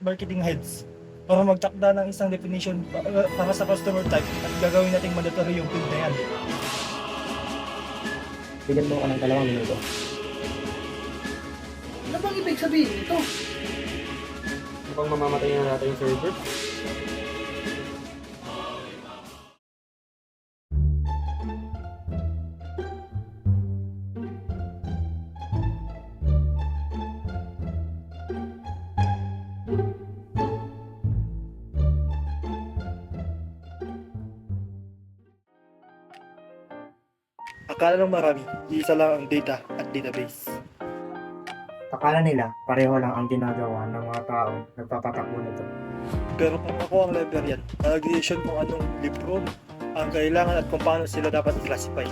marketing heads para magtakda ng isang definition para sa customer type at gagawin nating mandatory yung field na yan. Bigyan mo ako ng 2 minuto. Ano bang ibig sabihin ito? Mukhang mamamatay na natin yung server. Akala ng marami, isa lang ang data at database. Akala nila, pareho lang ang ginagawa ng mga tao nagpapatakbo nito. Pero kung ako ang librarian, nag-decision kung anong libro ang kailangan at kung paano sila dapat i-classify.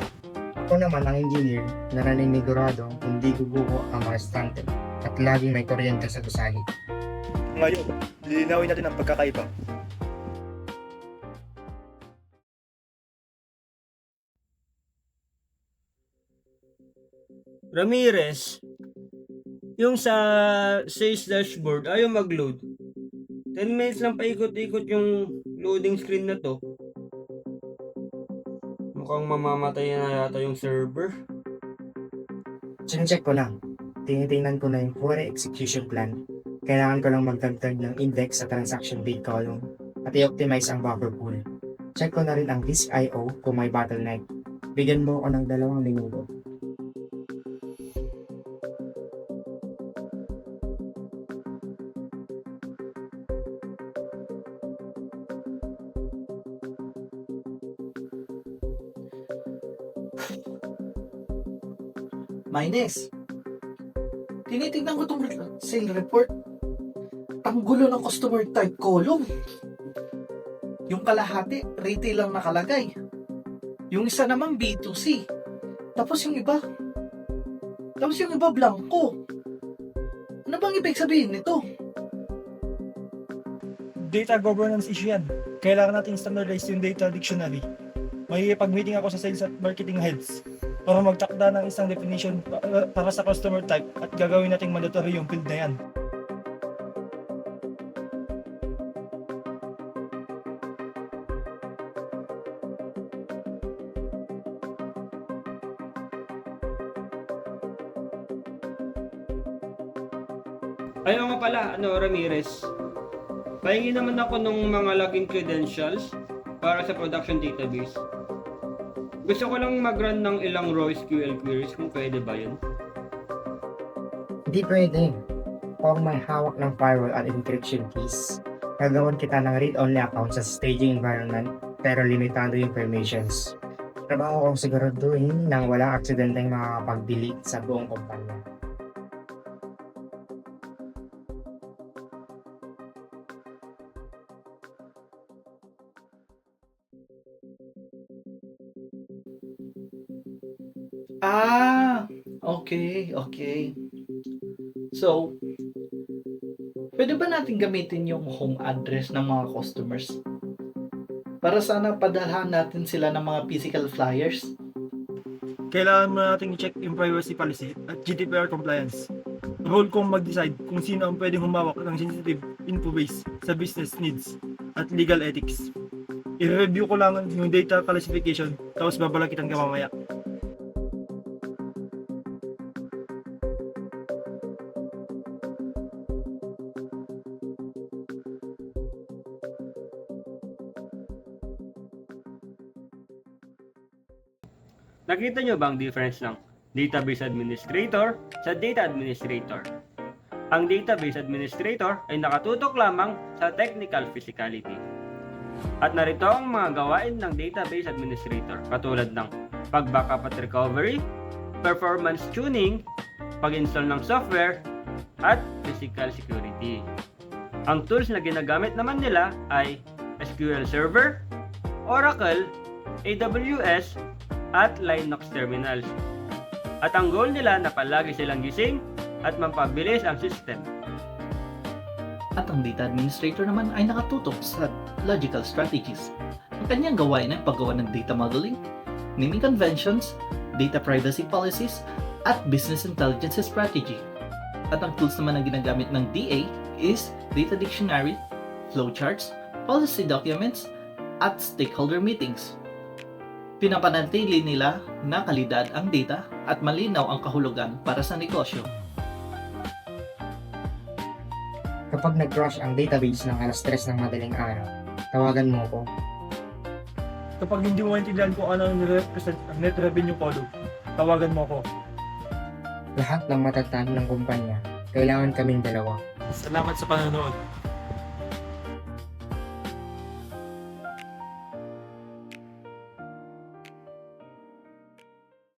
Ako naman ang engineer na naniniguradong hindi guguho ang mga estante at laging may kuryente sa gusali. Ngayon, lilinawin natin ang pagkakaiba. Ramirez, yung sa sales dashboard ayaw mag-load. 10 minutes lang paikot-ikot yung loading screen na to. Mukhang mamamatay na yata yung server. Sinecheck ko lang. Tinitingnan ko na yung query execution plan. Kailangan ko lang magdagdag ng index sa transaction date column at i-optimize ang buffer pool. Check ko na rin ang disk I/O kung may bottleneck. Bigyan mo ako ng 2 minuto. Minus. Tinitignan ko itong sale report. Ang gulo ng customer type column. Yung kalahati, retail lang nakalagay. Yung isa naman B2C. Tapos yung iba blanco. Ano bang ibig sabihin nito? Data governance issue yan. Kailangan nating standardize yung data dictionary. May pag-meeting ako sa sales at marketing heads para magtakda ng isang definition para sa customer type at gagawin nating mandatory yung field na yan. Ayaw nga pala, Ramirez. Pahingi naman ako ng mga login credentials para sa production database. Gusto ko lang mag-run ng ilang raw SQL queries kung pwede ba yun. Hindi pwede. Kung may hawak ng firewall at encryption keys, gagawin kita ng read-only account sa staging environment pero limitado yung permissions. Trabaho kong siguraduhin nang walang aksidenteng makakapag-delete sa buong kumpanya. Okay. So, pwede ba natin gamitin yung home address ng mga customers? Para sana padalhan natin sila ng mga physical flyers? Kailangan mo nating i-check yung privacy policy at GDPR compliance. Role kong mag-decide kung sino ang pwedeng humawak ng sensitive info base sa business needs at legal ethics. I-review ko lang yung data classification tapos babalakitan ka mamaya. Nakita nyo ba ang difference ng database administrator sa data administrator? Ang database administrator ay nakatutok lamang sa technical physicality. At narito ang mga gawain ng database administrator katulad ng pag-backup at recovery, performance tuning, pag-install ng software, at physical security. Ang tools na ginagamit naman nila ay SQL Server, Oracle, AWS, at Linux terminals. At ang goal nila na palagi silang gising at mapabilis ang system. At ang data administrator naman ay nakatutok sa logical strategies. Ang kanyang gawain ay paggawa ng data modeling, naming conventions, data privacy policies, at business intelligence strategy. At ang tools naman na ginagamit ng DA is data dictionary, flowcharts, policy documents, at stakeholder meetings. Pinapanatili nila na kalidad ang data at malinaw ang kahulugan para sa negosyo. Kapag nag-crash ang database ng alas 3 ng madaling araw, tawagan mo ko. Kapag hindi mo maintindihan kung ano ang represent ang net revenue column, tawagan mo ako. Lahat ng matatag ng kumpanya, kailangan kaming dalawa. Salamat sa panonood.